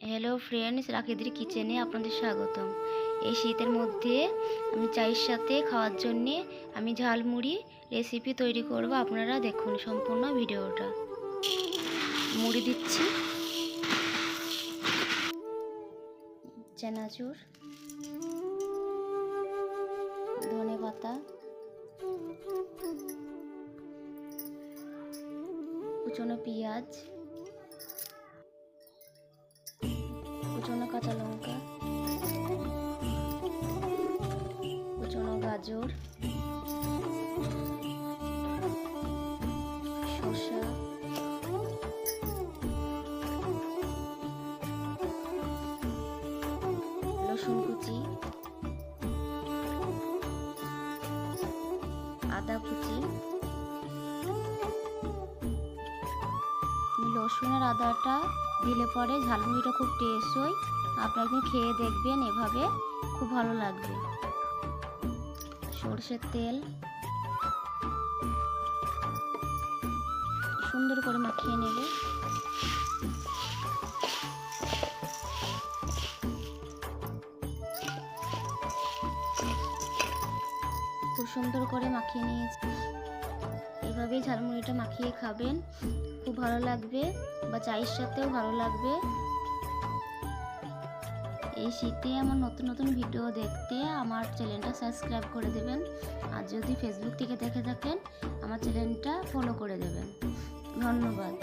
Hello friends, রাকিদের কিচেনে আপনাদের স্বাগতম। এই শীতের মধ্যে আমি চায়ের সাথে খাওয়ার জন্যে আমি ঝালমুড়ি রেসিপি তৈরি করব। আপনারা দেখুন সম্পূর্ণ ভিডিওটা। মুড়ি দিচ্ছি, চানাচুর, ধনে পাতা, কুচনো পেঁয়াজ, কুচনো কাঁচা লঙ্কা, কুচনো গাজর, শসা, রসুন কুচি, আদা কুচি। রসুন আর আদাটা দিলে পরে ঝালমুড়িটা খুব টেস্ট হয়। আপনারা একদিন খেয়ে দেখবেন, এভাবে খুব ভালো লাগবে। সরষের তেল সুন্দর করে মাখিয়ে নেবে। খুব সুন্দর করে মাখিয়ে নিয়েছি। এভাবেই ঝালমুড়িটা মাখিয়ে খাবেন, খুব ভালো লাগবে, বা চায়ের সাথেও ভালো লাগবে। এই শীতে আমার নতুন নতুন ভিডিও দেখতে আমার চ্যানেলটা সাবস্ক্রাইব করে দেবেন, আর যদি ফেসবুক থেকে দেখে থাকেন আমার চ্যানেলটা ফলো করে দেবেন। ধন্যবাদ।